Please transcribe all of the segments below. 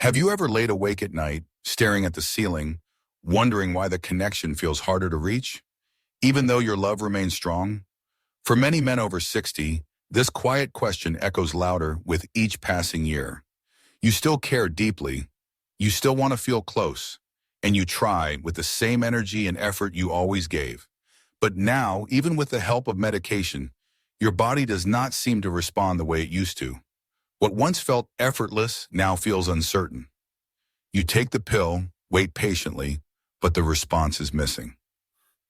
Have you ever laid awake at night, staring at the ceiling, wondering why the connection feels harder to reach, even though your love remains strong? For many men over 60, this quiet question echoes louder with each passing year. You still care deeply, you still want to feel close, and you try with the same energy and effort you always gave. But now, even with the help of medication, your body does not seem to respond the way it used to. What once felt effortless now feels uncertain. You take the pill, wait patiently, but the response is missing.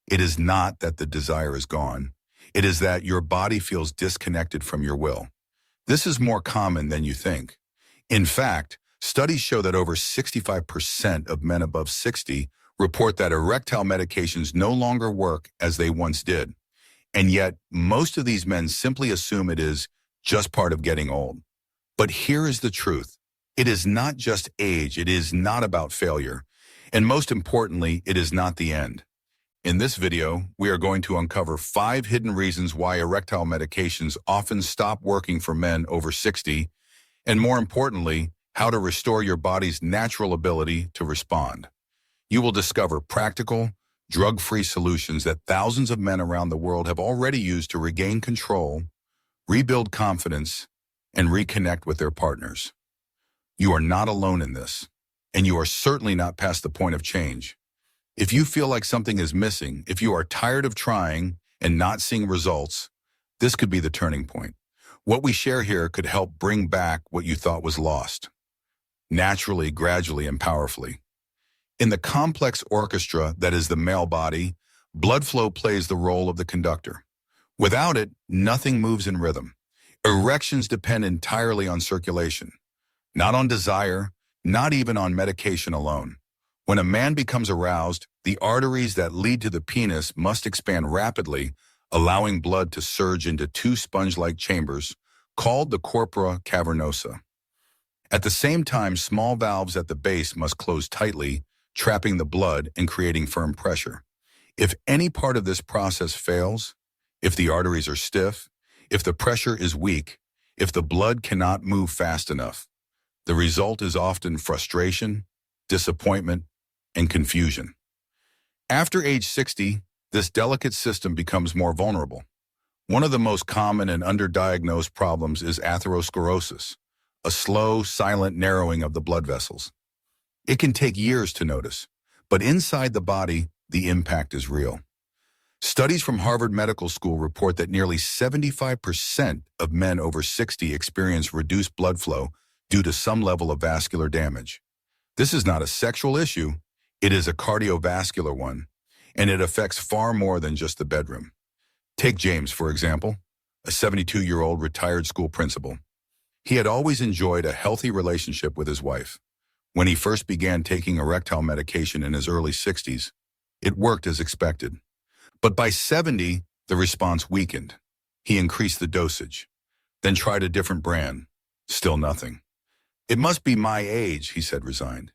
It is not that the desire is gone. It is that your body feels disconnected from your will. This is more common than you think. In fact, studies show that over 65% of men above 60 report that erectile medications no longer work as they once did. And yet, most of these men simply assume it is just part of getting old. But here is the truth. It is not just age, it is not about failure. And most importantly, it is not the end. In this video, we are going to uncover 5 hidden reasons why erectile medications often stop working for men over 60, and more importantly, how to restore your body's natural ability to respond. You will discover practical, drug-free solutions that thousands of men around the world have already used to regain control, rebuild confidence, and reconnect with their partners. You are not alone in this, and you are certainly not past the point of change. If you feel like something is missing, if you are tired of trying and not seeing results, this could be the turning point. What we share here could help bring back what you thought was lost, naturally, gradually, and powerfully. In the complex orchestra that is the male body, blood flow plays the role of the conductor. Without it, nothing moves in rhythm. Erections depend entirely on circulation, not on desire, not even on medication alone. When a man becomes aroused, the arteries that lead to the penis must expand rapidly, allowing blood to surge into 2 sponge-like chambers called the corpora cavernosa. At the same time, small valves at the base must close tightly, trapping the blood and creating firm pressure. If any part of this process fails, if the arteries are stiff, if the pressure is weak, if the blood cannot move fast enough, the result is often frustration, disappointment, and confusion. After age 60, this delicate system becomes more vulnerable. One of the most common and underdiagnosed problems is atherosclerosis, a slow, silent narrowing of the blood vessels. It can take years to notice, but inside the body, the impact is real. Studies from Harvard Medical School report that nearly 75% of men over 60 experience reduced blood flow due to some level of vascular damage. This is not a sexual issue, it is a cardiovascular one, and it affects far more than just the bedroom. Take James, for example, a 72-year-old retired school principal. He had always enjoyed a healthy relationship with his wife. When he first began taking erectile medication in his early 60s, it worked as expected. But by 70, the response weakened. He increased the dosage, then tried a different brand. Still nothing. "It must be my age," he said, resigned.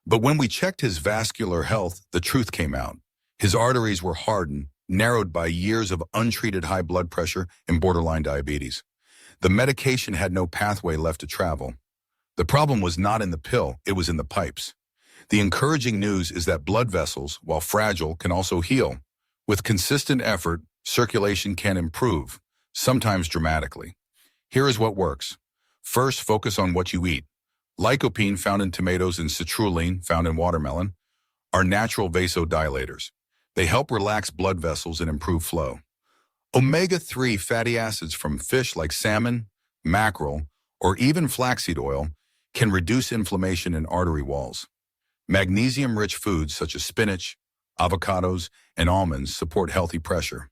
But when we checked his vascular health, the truth came out. His arteries were hardened, narrowed by years of untreated high blood pressure and borderline diabetes. The medication had no pathway left to travel. The problem was not in the pill, it was in the pipes. The encouraging news is that blood vessels, while fragile, can also heal. With consistent effort, circulation can improve, sometimes dramatically. Here is what works. First, focus on what you eat. Lycopene, found in tomatoes, and citrulline, found in watermelon, are natural vasodilators. They help relax blood vessels and improve flow. Omega-3 fatty acids from fish like salmon, mackerel, or even flaxseed oil can reduce inflammation in artery walls. Magnesium-rich foods such as spinach, avocados, and almonds support healthy pressure.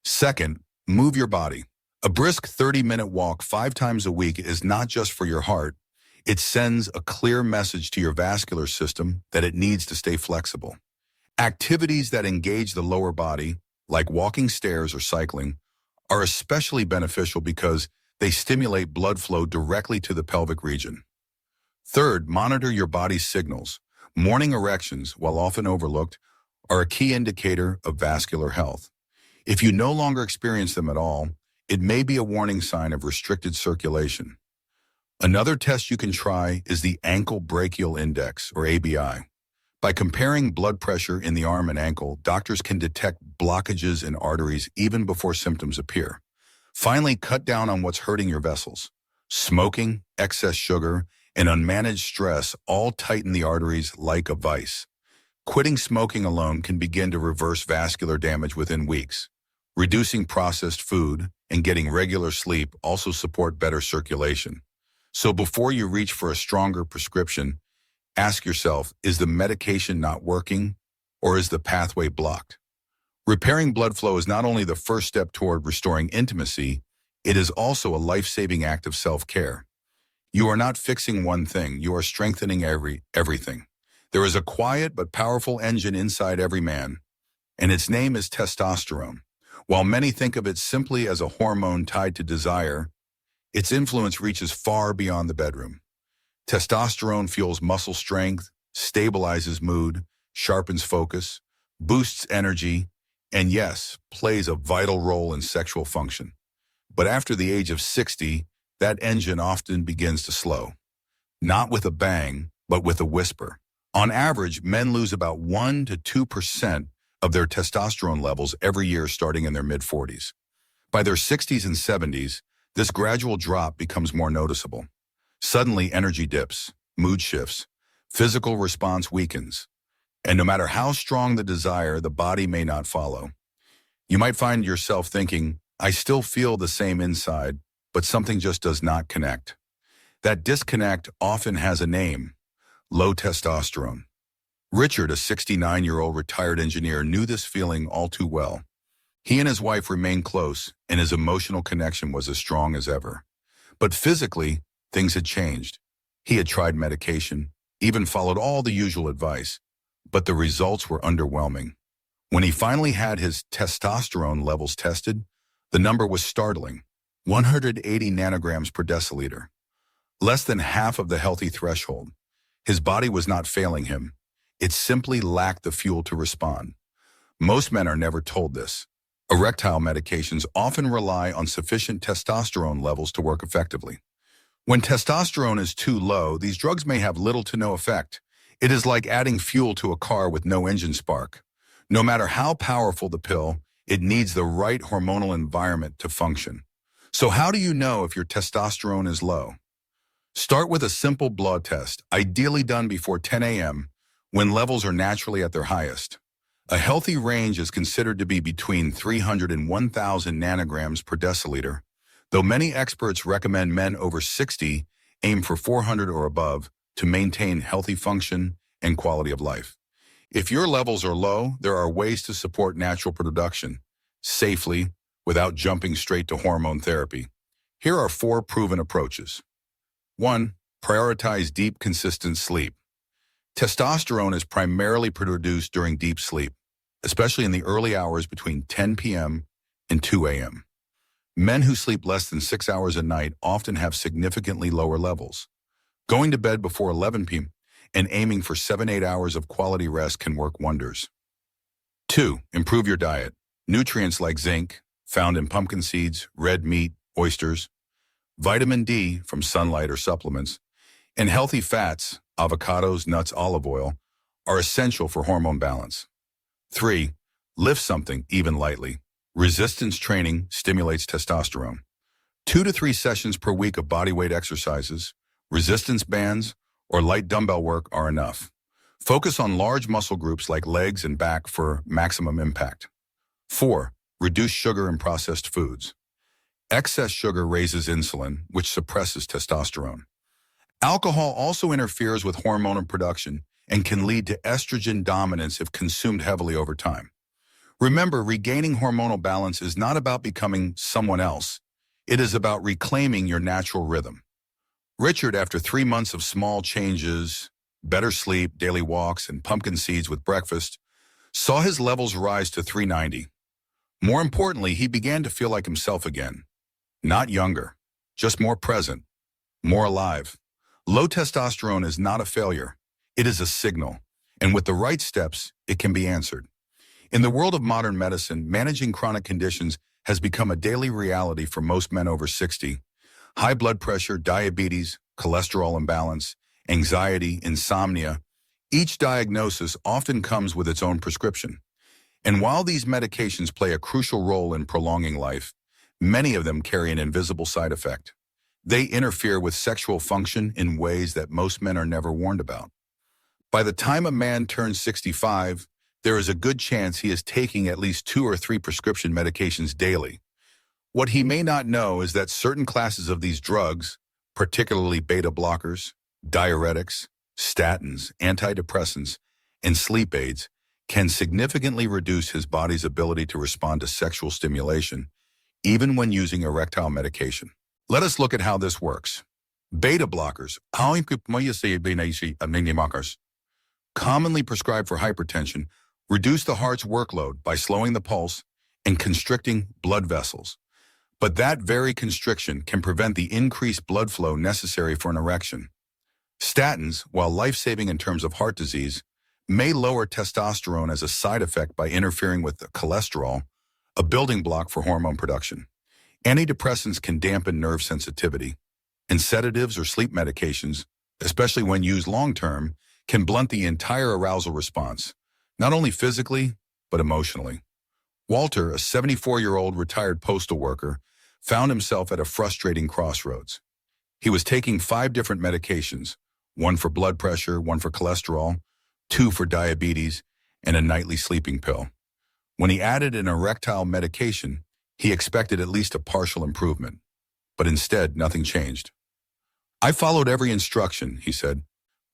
Second, move your body. A brisk 30-minute walk 5 times a week is not just for your heart. It sends a clear message to your vascular system that it needs to stay flexible. Activities that engage the lower body, like walking stairs or cycling, are especially beneficial because they stimulate blood flow directly to the pelvic region. Third, monitor your body's signals. Morning erections, while often overlooked, are a key indicator of vascular health. If you no longer experience them at all, it may be a warning sign of restricted circulation. Another test you can try is the ankle brachial index, or ABI. By comparing blood pressure in the arm and ankle, doctors can detect blockages in arteries even before symptoms appear. Finally, cut down on what's hurting your vessels. Smoking, excess sugar, and unmanaged stress all tighten the arteries like a vice. Quitting smoking alone can begin to reverse vascular damage within weeks. Reducing processed food and getting regular sleep also support better circulation. So before you reach for a stronger prescription, ask yourself, is the medication not working, or is the pathway blocked? Repairing blood flow is not only the first step toward restoring intimacy, it is also a life-saving act of self-care. You are not fixing one thing, you are strengthening everything. There is a quiet but powerful engine inside every man, and its name is testosterone. While many think of it simply as a hormone tied to desire, its influence reaches far beyond the bedroom. Testosterone fuels muscle strength, stabilizes mood, sharpens focus, boosts energy, and yes, plays a vital role in sexual function. But after the age of 60, that engine often begins to slow. Not with a bang, but with a whisper. On average, men lose about 1 to 2% of their testosterone levels every year starting in their mid-40s. By their 60s and 70s, this gradual drop becomes more noticeable. Suddenly, energy dips, mood shifts, physical response weakens, and no matter how strong the desire, the body may not follow. You might find yourself thinking, I still feel the same inside, but something just does not connect. That disconnect often has a name: low testosterone. Richard, a 69-year-old retired engineer, knew this feeling all too well. He and his wife remained close, and his emotional connection was as strong as ever. But physically, things had changed. He had tried medication, even followed all the usual advice, but the results were underwhelming. When he finally had his testosterone levels tested, the number was startling: 180 nanograms per deciliter. Less than half of the healthy threshold. His body was not failing him. It simply lacked the fuel to respond. Most men are never told this. Erectile medications often rely on sufficient testosterone levels to work effectively. When testosterone is too low, these drugs may have little to no effect. It is like adding fuel to a car with no engine spark. No matter how powerful the pill, it needs the right hormonal environment to function. So how do you know if your testosterone is low? Start with a simple blood test, ideally done before 10 a.m., when levels are naturally at their highest. A healthy range is considered to be between 300 and 1,000 nanograms per deciliter, though many experts recommend men over 60 aim for 400 or above to maintain healthy function and quality of life. If your levels are low, there are ways to support natural production safely without jumping straight to hormone therapy. Here are 4 proven approaches. 1. Prioritize deep, consistent sleep. Testosterone is primarily produced during deep sleep, especially in the early hours between 10 p.m. and 2 a.m. Men who sleep less than 6 hours a night often have significantly lower levels. Going to bed before 11 p.m. and aiming for 7-8 hours of quality rest can work wonders. 2. Improve your diet. Nutrients like zinc, found in pumpkin seeds, red meat, oysters, vitamin D from sunlight or supplements, and healthy fats, avocados, nuts, olive oil, are essential for hormone balance. 3. Lift something, even lightly. Resistance training stimulates testosterone. 2 to 3 sessions per week of bodyweight exercises, resistance bands, or light dumbbell work are enough. Focus on large muscle groups like legs and back for maximum impact. 4. Reduce sugar and processed foods. Excess sugar raises insulin, which suppresses testosterone. Alcohol also interferes with hormone production and can lead to estrogen dominance if consumed heavily over time. Remember, regaining hormonal balance is not about becoming someone else. It is about reclaiming your natural rhythm. Richard, after 3 months of small changes, better sleep, daily walks, and pumpkin seeds with breakfast, saw his levels rise to 390. More importantly, he began to feel like himself again. Not younger, just more present, more alive. Low testosterone is not a failure. It is a signal, and with the right steps, it can be answered. In the world of modern medicine, managing chronic conditions has become a daily reality for most men over 60. High blood pressure, diabetes, cholesterol imbalance, anxiety, insomnia. Each diagnosis often comes with its own prescription. And while these medications play a crucial role in prolonging life, many of them carry an invisible side effect. They interfere with sexual function in ways that most men are never warned about. By the time a man turns 65, there is a good chance he is taking at least 2 or 3 prescription medications daily. What he may not know is that certain classes of these drugs, particularly beta blockers, diuretics, statins, antidepressants, and sleep aids, can significantly reduce his body's ability to respond to sexual stimulation, even when using erectile medication. Let us look at how this works. Beta blockers, commonly prescribed for hypertension, reduce the heart's workload by slowing the pulse and constricting blood vessels. But that very constriction can prevent the increased blood flow necessary for an erection. Statins, while life-saving in terms of heart disease, may lower testosterone as a side effect by interfering with the cholesterol, a building block for hormone production. Antidepressants can dampen nerve sensitivity, and sedatives or sleep medications, especially when used long-term, can blunt the entire arousal response, not only physically, but emotionally. Walter, a 74-year-old retired postal worker, found himself at a frustrating crossroads. He was taking 5 different medications, 1 for blood pressure, 1 for cholesterol, 2 for diabetes, and a nightly sleeping pill. When he added an erectile medication, he expected at least a partial improvement, but instead nothing changed. "I followed every instruction," he said,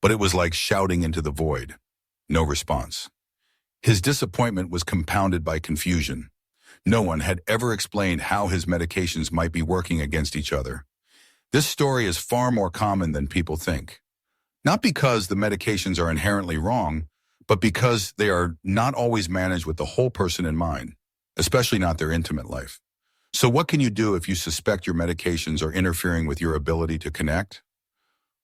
"but it was like shouting into the void. No response." His disappointment was compounded by confusion. No one had ever explained how his medications might be working against each other. This story is far more common than people think. Not because the medications are inherently wrong, but because they are not always managed with the whole person in mind, especially not their intimate life. So what can you do if you suspect your medications are interfering with your ability to connect?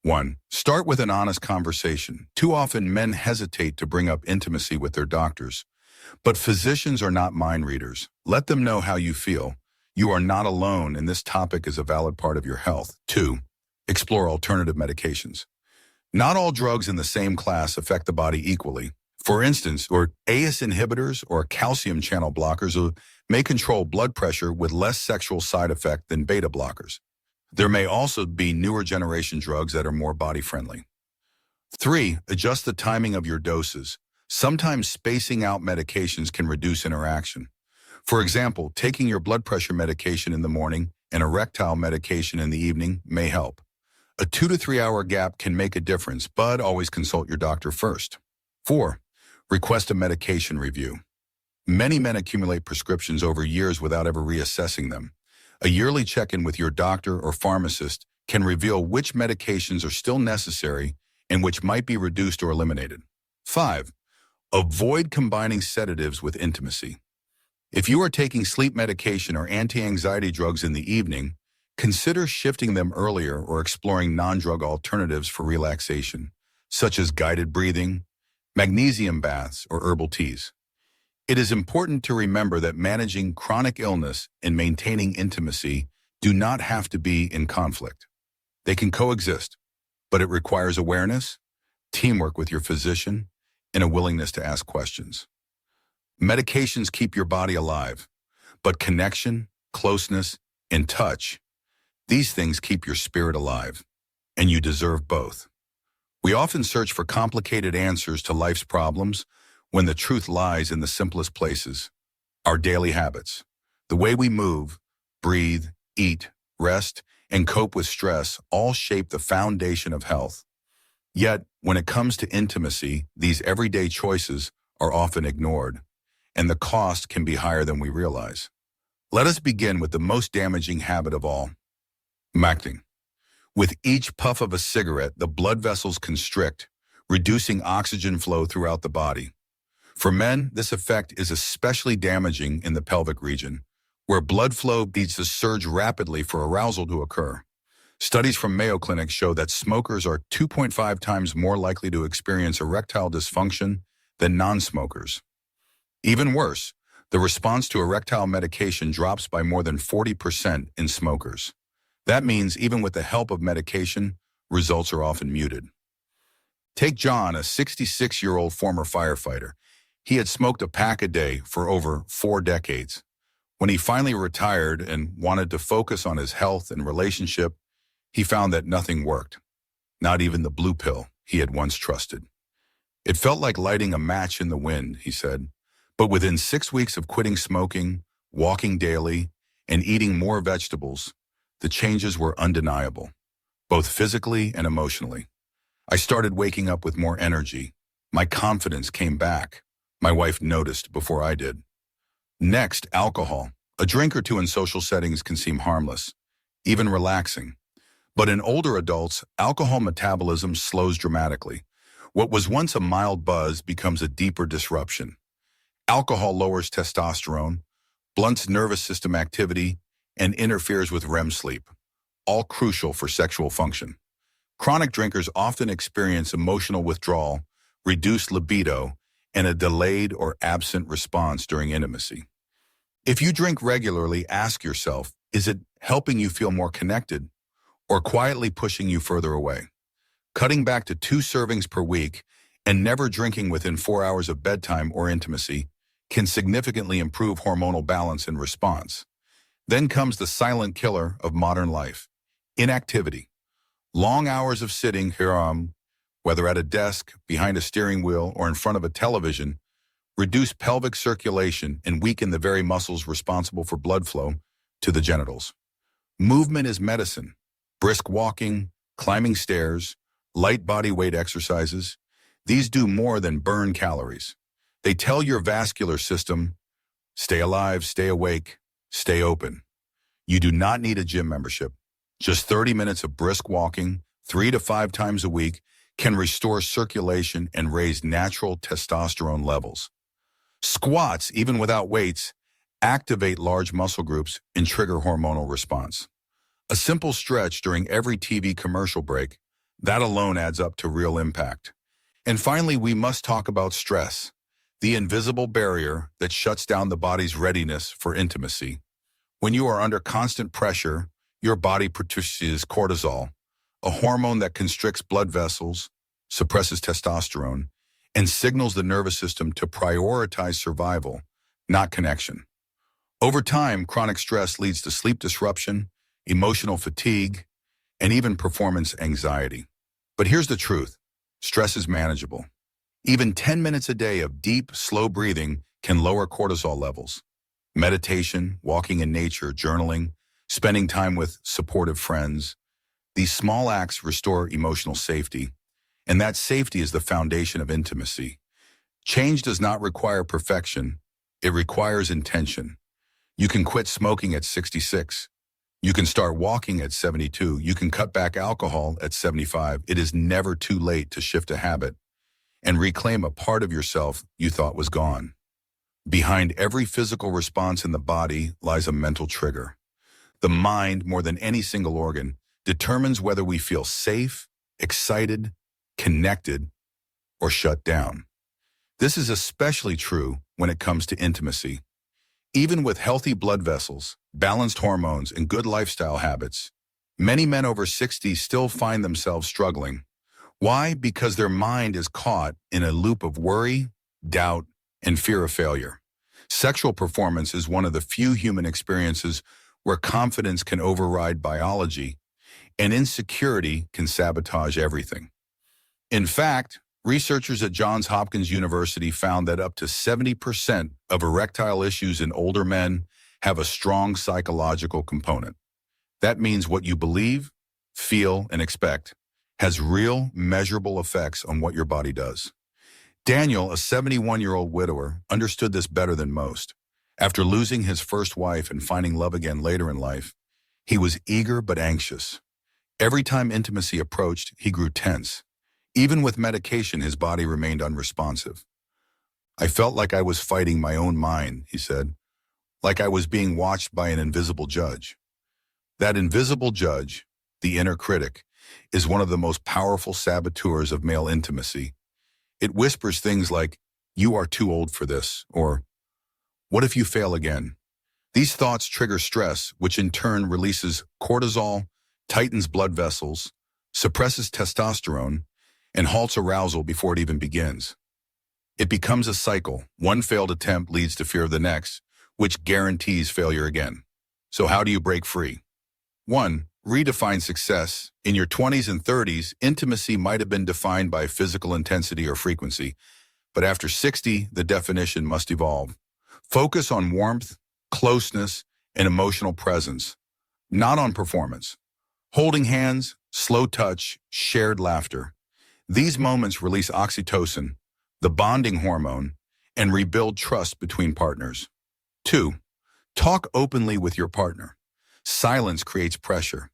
1. Start with an honest conversation. Too often men hesitate to bring up intimacy with their doctors. But physicians are not mind readers. Let them know how you feel. You are not alone, and this topic is a valid part of your health. 2. Explore alternative medications. Not all drugs in the same class affect the body equally. For instance, ACE inhibitors or calcium channel blockers may control blood pressure with less sexual side effect than beta blockers. There may also be newer generation drugs that are more body-friendly. 3. Adjust the timing of your doses. Sometimes spacing out medications can reduce interaction. For example, taking your blood pressure medication in the morning and erectile medication in the evening may help. A 2 to 3 hour gap can make a difference, but always consult your doctor first. 4. Request a medication review. Many men accumulate prescriptions over years without ever reassessing them. A yearly check-in with your doctor or pharmacist can reveal which medications are still necessary and which might be reduced or eliminated. 5. Avoid combining sedatives with intimacy. If you are taking sleep medication or anti-anxiety drugs in the evening, consider shifting them earlier or exploring non-drug alternatives for relaxation, such as guided breathing, magnesium baths, or herbal teas. It is important to remember that managing chronic illness and maintaining intimacy do not have to be in conflict. They can coexist, but it requires awareness, teamwork with your physician, and a willingness to ask questions. Medications keep your body alive, but connection, closeness, and touch, these things keep your spirit alive, and you deserve both. We often search for complicated answers to life's problems when the truth lies in the simplest places. Our daily habits, the way we move, breathe, eat, rest, and cope with stress all shape the foundation of health. Yet, when it comes to intimacy, these everyday choices are often ignored, and the cost can be higher than we realize. Let us begin with the most damaging habit of all, macting. With each puff of a cigarette, the blood vessels constrict, reducing oxygen flow throughout the body. For men, this effect is especially damaging in the pelvic region, where blood flow needs to surge rapidly for arousal to occur. Studies from Mayo Clinic show that smokers are 2.5 times more likely to experience erectile dysfunction than non-smokers. Even worse, the response to erectile medication drops by more than 40% in smokers. That means even with the help of medication, results are often muted. Take John, a 66-year-old former firefighter. He had smoked a pack a day for over 4 decades. When he finally retired and wanted to focus on his health and relationship, he found that nothing worked, not even the blue pill he had once trusted. It felt like lighting a match in the wind, he said. But within 6 weeks of quitting smoking, walking daily, and eating more vegetables, the changes were undeniable, both physically and emotionally. I started waking up with more energy. My confidence came back. My wife noticed before I did. Next, alcohol. A drink or two in social settings can seem harmless, even relaxing. But in older adults, alcohol metabolism slows dramatically. What was once a mild buzz becomes a deeper disruption. Alcohol lowers testosterone, blunts nervous system activity, and interferes with REM sleep, all crucial for sexual function. Chronic drinkers often experience emotional withdrawal, reduced libido, and a delayed or absent response during intimacy. If you drink regularly, ask yourself, is it helping you feel more connected or quietly pushing you further away? Cutting back to 2 servings per week and never drinking within 4 hours of bedtime or intimacy can significantly improve hormonal balance and response. Then comes the silent killer of modern life, inactivity. Long hours of sitting here, whether at a desk, behind a steering wheel, or in front of a television, reduce pelvic circulation and weaken the very muscles responsible for blood flow to the genitals. Movement is medicine. Brisk walking, climbing stairs, light body weight exercises, these do more than burn calories. They tell your vascular system, stay alive, stay awake, stay open. You do not need a gym membership. Just 30 minutes of brisk walking, 3 to 5 times a week, can restore circulation and raise natural testosterone levels. Squats, even without weights, activate large muscle groups and trigger hormonal response. A simple stretch during every TV commercial break, that alone adds up to real impact. And finally, we must talk about stress, the invisible barrier that shuts down the body's readiness for intimacy. When you are under constant pressure, your body produces cortisol, a hormone that constricts blood vessels, suppresses testosterone, and signals the nervous system to prioritize survival, not connection. Over time, chronic stress leads to sleep disruption, emotional fatigue, and even performance anxiety. But here's the truth. Stress is manageable. Even 10 minutes a day of deep, slow breathing can lower cortisol levels. Meditation, walking in nature, journaling, spending time with supportive friends, these small acts restore emotional safety, and that safety is the foundation of intimacy. Change does not require perfection. It requires intention. You can quit smoking at 66. You can start walking at 72. You can cut back alcohol at 75. It is never too late to shift a habit and reclaim a part of yourself you thought was gone. Behind every physical response in the body lies a mental trigger. The mind, more than any single organ, determines whether we feel safe, excited, connected, or shut down. This is especially true when it comes to intimacy. Even with healthy blood vessels, balanced hormones, and good lifestyle habits, many men over 60 still find themselves struggling. Why? Because their mind is caught in a loop of worry, doubt, and fear of failure. Sexual performance is one of the few human experiences where confidence can override biology and insecurity can sabotage everything. In fact, researchers at Johns Hopkins University found that up to 70% of erectile issues in older men have a strong psychological component. That means what you believe, feel, and expect has real, measurable effects on what your body does. Daniel, a 71-year-old widower, understood this better than most. After losing his first wife and finding love again later in life, he was eager but anxious. Every time intimacy approached, he grew tense. Even with medication, his body remained unresponsive. I felt like I was fighting my own mind, he said, like I was being watched by an invisible judge. That invisible judge, the inner critic, is one of the most powerful saboteurs of male intimacy. It whispers things like, "You are too old for this," or "What if you fail again?" These thoughts trigger stress, which in turn releases cortisol, tightens blood vessels, suppresses testosterone, and halts arousal before it even begins. It becomes a cycle. One failed attempt leads to fear of the next, which guarantees failure again. So how do you break free? 1. Redefine success. In your 20s and 30s, intimacy might have been defined by physical intensity or frequency, but after 60, the definition must evolve. Focus on warmth, closeness, and emotional presence, not on performance. Holding hands, slow touch, shared laughter. These moments release oxytocin, the bonding hormone, and rebuild trust between partners. 2. Talk openly with your partner. Silence creates pressure.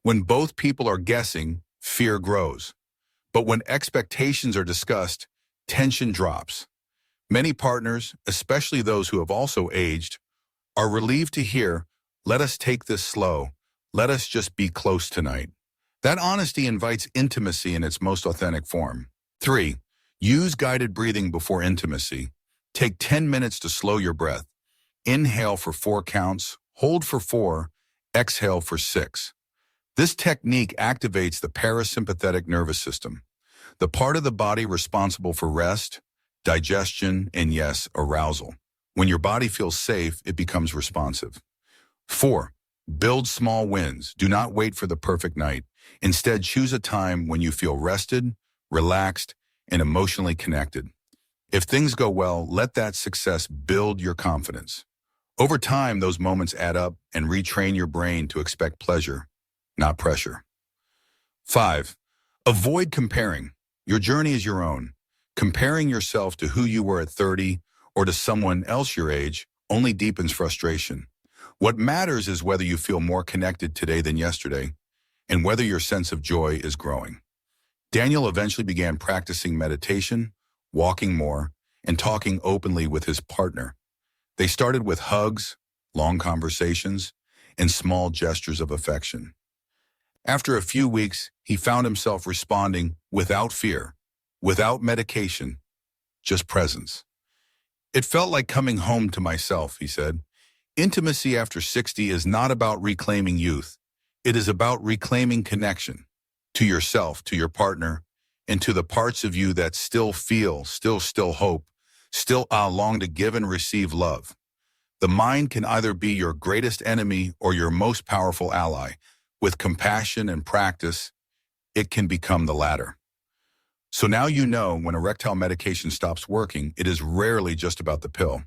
When both people are guessing, fear grows. But when expectations are discussed, tension drops. Many partners, especially those who have also aged, are relieved to hear, "Let us take this slow. Let us just be close tonight." That honesty invites intimacy in its most authentic form. 3. Use guided breathing before intimacy. Take 10 minutes to slow your breath. Inhale for 4 counts, hold for 4, exhale for 6. This technique activates the parasympathetic nervous system, the part of the body responsible for rest, digestion, and yes, arousal. When your body feels safe, it becomes responsive. 4. Build small wins. Do not wait for the perfect night. Instead, choose a time when you feel rested, relaxed, and emotionally connected. If things go well, let that success build your confidence. Over time, those moments add up and retrain your brain to expect pleasure, not pressure. 5. Avoid comparing. Your journey is your own. Comparing yourself to who you were at 30 or to someone else your age only deepens frustration. What matters is whether you feel more connected today than yesterday and whether your sense of joy is growing. Daniel eventually began practicing meditation, walking more, and talking openly with his partner. They started with hugs, long conversations, and small gestures of affection. After a few weeks, he found himself responding without fear, without medication, just presence. "It felt like coming home to myself," he said. Intimacy after 60 is not about reclaiming youth. It is about reclaiming connection to yourself, to your partner, and to the parts of you that still feel, still hope, still long to give and receive love. The mind can either be your greatest enemy or your most powerful ally. With compassion and practice, it can become the latter. So now you know when erectile medication stops working, it is rarely just about the pill.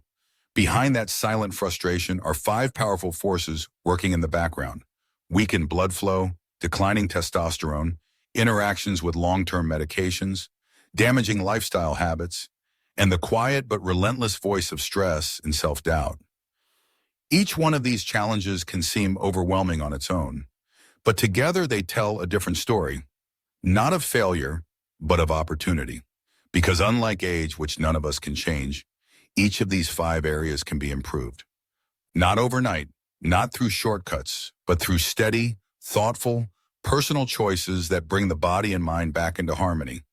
Behind that silent frustration are 5 powerful forces working in the background: weakened blood flow, declining testosterone, interactions with long-term medications, damaging lifestyle habits, and the quiet but relentless voice of stress and self-doubt. Each one of these challenges can seem overwhelming on its own, but together they tell a different story, not of failure, but of opportunity. Because unlike age, which none of us can change, each of these 5 areas can be improved. Not overnight, not through shortcuts, but through steady, thoughtful, personal choices that bring the body and mind back into harmony.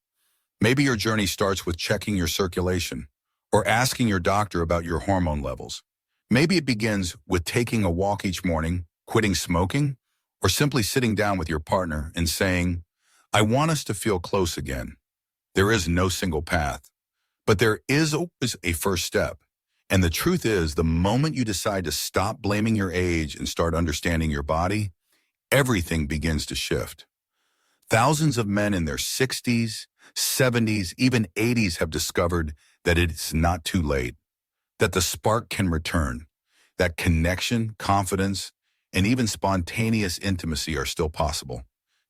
Maybe your journey starts with checking your circulation or asking your doctor about your hormone levels. Maybe it begins with taking a walk each morning, quitting smoking, or simply sitting down with your partner and saying, "I want us to feel close again." There is no single path, but there is always a first step. And the truth is, the moment you decide to stop blaming your age and start understanding your body, everything begins to shift. Thousands of men in their 60s, 70s, even 80s have discovered that it's not too late, that the spark can return, that connection, confidence, and even spontaneous intimacy are still possible.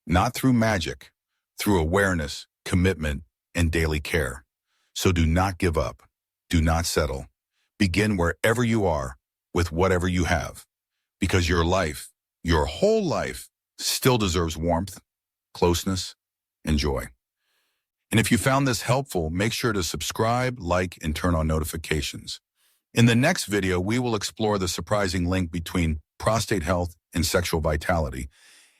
Not through magic, through awareness, commitment, and daily care. So do not give up. Do not settle. Begin wherever you are with whatever you have, because your life, your whole life, still deserves warmth, closeness, and joy. And if you found this helpful, make sure to subscribe, like, and turn on notifications. In the next video, we will explore the surprising link between prostate health and sexual vitality,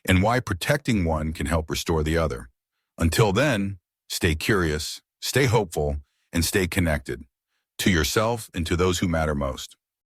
and why protecting one can help restore the other. Until then, stay curious, stay hopeful, and stay connected to yourself and to those who matter most.